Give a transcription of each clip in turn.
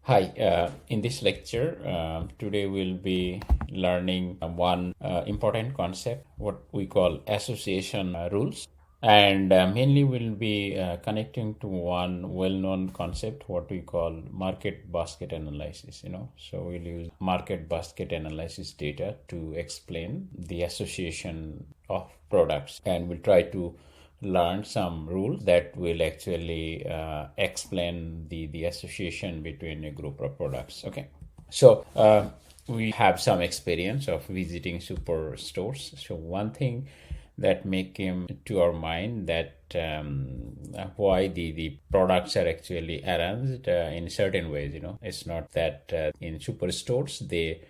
Hi, in this lecture, today we'll be learning one important concept, what we call association rules. And mainly we'll be connecting to one well-known concept, what we call market basket analysis, So we'll use market basket analysis data to explain the association of products, and we'll try to learn some rules that will actually explain the association between a group of products. Okay, so we have some experience of visiting superstores. So one thing that may come to our mind that why the products are actually arranged in certain ways. It's not that in superstores they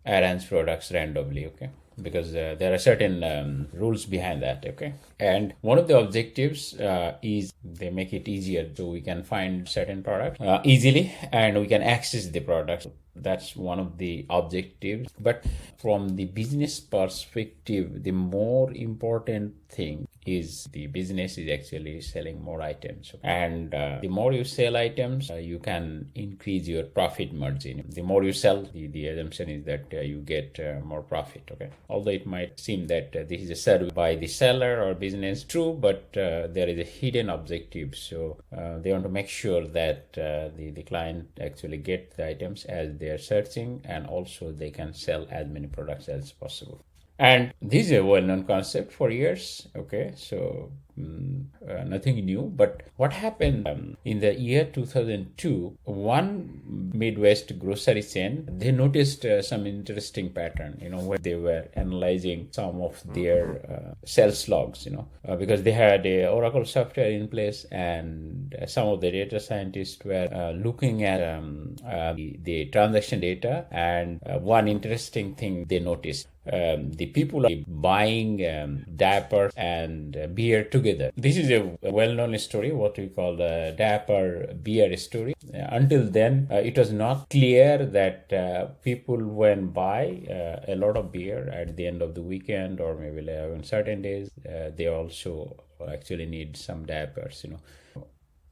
arrange products randomly. Okay, because there are certain rules behind that. Okay, and one of the objectives is they make it easier so we can find certain products easily and we can access the products. That's one of the objectives. But from the business perspective, the more important thing is the business is actually selling more items, and the more you sell items, you can increase your profit margin. The more you sell, the assumption is that you get more profit. Okay, although it might seem that this is a service by the seller or business, true, but there is a hidden objective. So they want to make sure that the client actually get the items as they are searching, and also they can sell as many products as possible. And this is a well-known concept for years. Okay, so nothing new. But what happened in the year 2002, one Midwest grocery chain, they noticed some interesting pattern, where they were analyzing some of their sales logs, because they had a Oracle software in place, and some of the data scientists were looking at the transaction data. And one interesting thing they noticed, the people are buying diapers and beer together. This is a well-known story, what we call the diaper beer story. Until then, it was not clear that people when buy a lot of beer at the end of the weekend or maybe on certain days, they also actually need some diapers.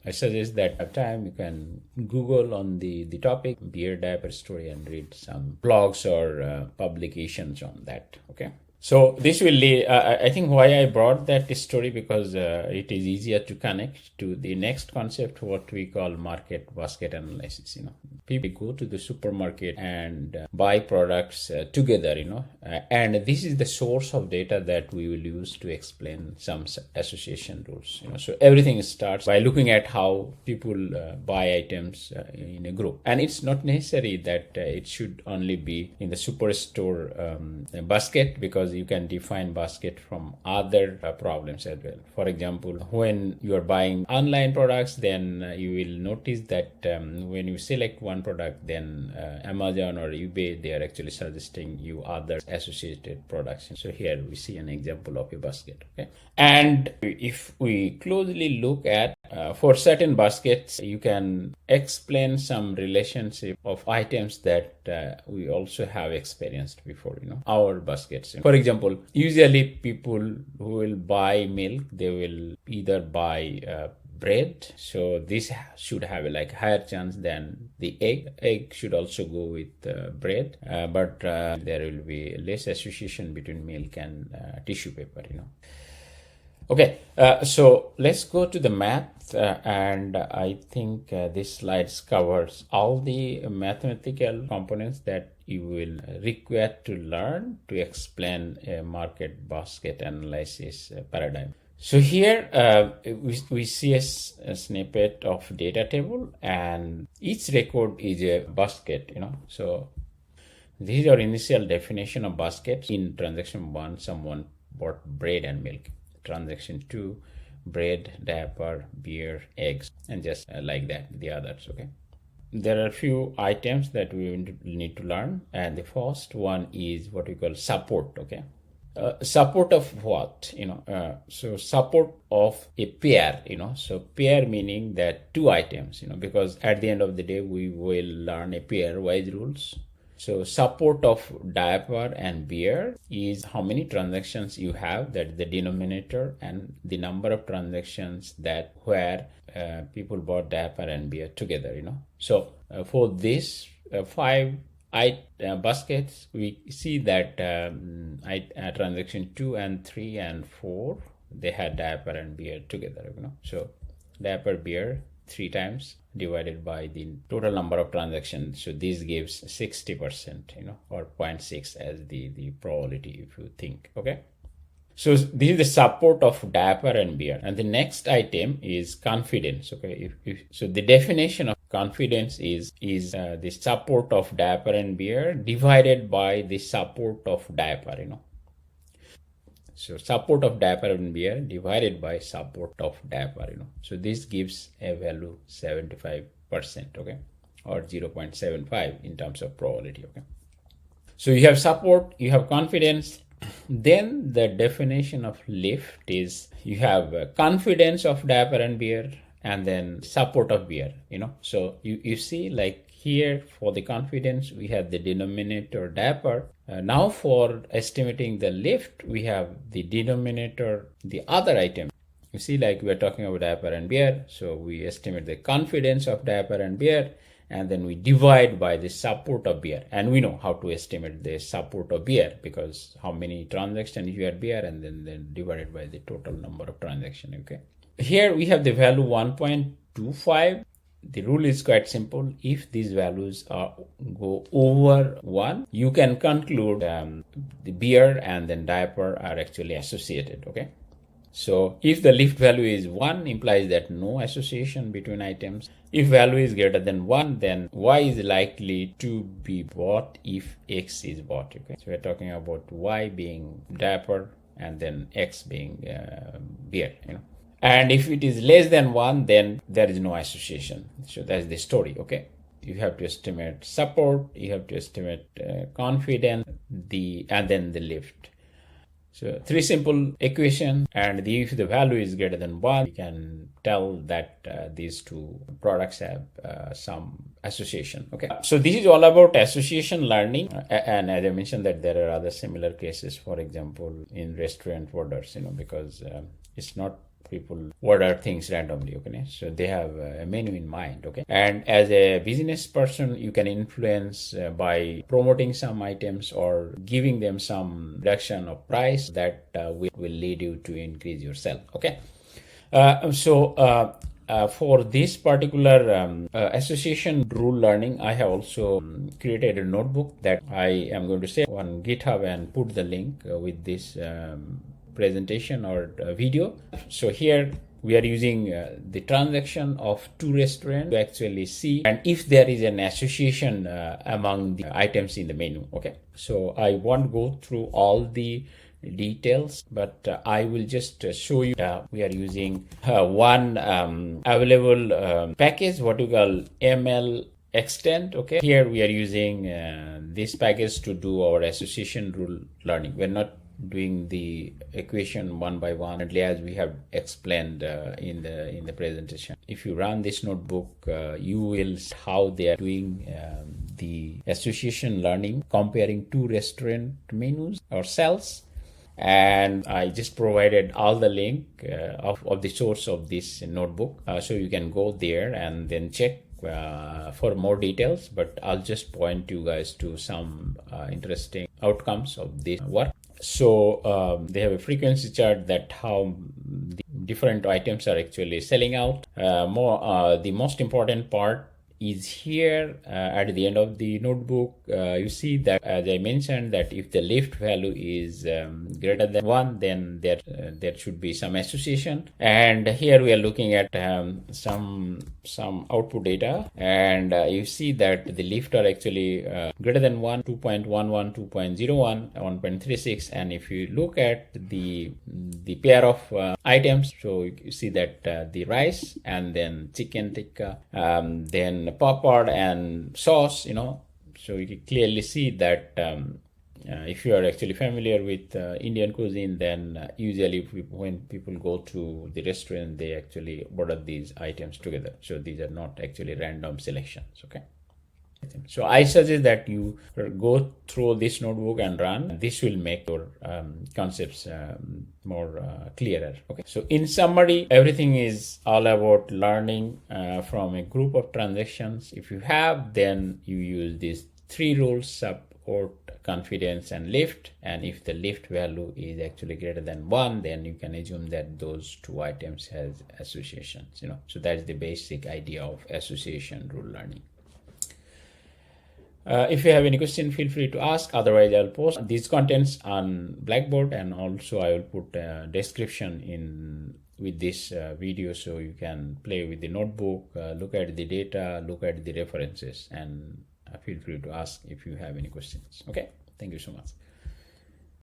I suggest that at time you can Google on the topic beer diaper story and read some blogs or publications on that. Okay. So this will lead, I think why I brought that story, because it is easier to connect to the next concept, what we call market basket analysis. People go to the supermarket and buy products together, and this is the source of data that we will use to explain some association rules. So everything starts by looking at how people buy items in a group, and it's not necessary that it should only be in the superstore basket, because you can define basket from other problems as well. For example, when you are buying online products, then you will notice that when you select one product, then Amazon or eBay, they are actually suggesting you other associated products. So here we see an example of a basket. Okay, and if we closely look at for certain baskets, you can explain some relationship of items that we also have experienced before, our baskets. For example, usually people who will buy milk, they will either buy bread, so this should have a higher chance than the egg should also go with bread, but there will be less association between milk and tissue paper. Okay, so let's go to the math, and I think this slides covers all the mathematical components that you will require to learn to explain a market basket analysis paradigm. So here we see a snippet of data table, and each record is a basket, So this is our initial definition of basket. In transaction 1, someone bought bread and milk. Transaction 2, bread, diaper, beer, eggs, and just like that, the others. Okay. There are a few items that we need to learn, and the first one is what we call support. Okay. Support of what? So support of a pair. So pair meaning that two items. Because at the end of the day, we will learn a pair-wise rules. So support of diaper and beer is how many transactions you have, that is the denominator, and the number of transactions that where people bought diaper and beer together, So for this five baskets, we see that transaction 2 and 3 and 4, they had diaper and beer together, So diaper, beer 3 times divided by the total number of transactions. So this gives 60%, or 0.6 as the probability, if you think. Okay. So this is the support of diaper and beer. And the next item is confidence. Okay. So the definition of confidence is the support of diaper and beer divided by the support of diaper, So support of diaper and beer divided by support of diaper, So this gives a value 75%, okay, or 0.75 in terms of probability, okay. So you have support, you have confidence. Then the definition of lift is you have confidence of diaper and beer and then support of beer, So you see, like here for the confidence, we have the denominator diaper. Now for estimating the lift, we have the denominator, the other item. You see, like we are talking about diaper and beer. So we estimate the confidence of diaper and beer, and then we divide by the support of beer. And we know how to estimate the support of beer, because how many transactions you had beer, and then divided by the total number of transactions. Okay. Here we have the value 1.25. The rule is quite simple. If these values go over 1, you can conclude the beer and then diaper are actually associated. Okay. So if the lift value is 1, implies that no association between items. If value is greater than 1, then Y is likely to be bought if X is bought. Okay. So we're talking about Y being diaper and then X being beer. And if it is less than 1, then there is no association. So that's the story, okay? You have to estimate support, you have to estimate confidence, and then the lift. So 3 simple equation, and if the value is greater than 1, you can tell that these two products have some association, okay? So this is all about association learning, and as I mentioned that there are other similar cases, for example, in restaurant orders, because it's not people order things randomly, okay? So they have a menu in mind, okay? And as a business person, you can influence by promoting some items or giving them some reduction of price that will lead you to increase your sale, okay? For this particular association rule learning, I have also created a notebook that I am going to save on GitHub and put the link with this presentation or video. So here we are using the transaction of 2 restaurants to actually see and if there is an association among the items in the menu. Okay, so I won't go through all the details, but I will just show you. We are using one available package, what you call ML extent. Okay, here we are using this package to do our association rule learning. We're not doing the equation one by one, as we have explained in the presentation. If you run this notebook, you will see how they are doing the association learning, comparing 2 restaurant menus or sales. And I just provided all the link of the source of this notebook, so you can go there and then check for more details, but I'll just point you guys to some interesting outcomes of this work. So they have a frequency chart that how the different items are actually selling out. The most important part is here at the end of the notebook. You see that, as I mentioned, that if the lift value is greater than 1, then there should be some association. And here we are looking at some output data, and you see that the lift are actually greater than 1, 2.11, 2.01, 1.36. And if you look at the pair of items, so you see that the rice and then chicken tikka, then papad and sauce, so you can clearly see that if you are actually familiar with Indian cuisine, then usually when people go to the restaurant, they actually order these items together. So these are not actually random selections, okay? So I suggest that you go through this notebook and run. This will make your concepts more clearer. Okay. So in summary, everything is all about learning from a group of transactions. If you have, then you use these 3 rules: support, confidence, and lift. And if the lift value is actually greater than 1, then you can assume that those 2 items has associations. So that's the basic idea of association rule learning. If you have any question, feel free to ask. Otherwise, I'll post these contents on Blackboard, and also I will put a description in with this video, so you can play with the notebook, look at the data, look at the references, and feel free to ask if you have any questions. Okay, thank you so much.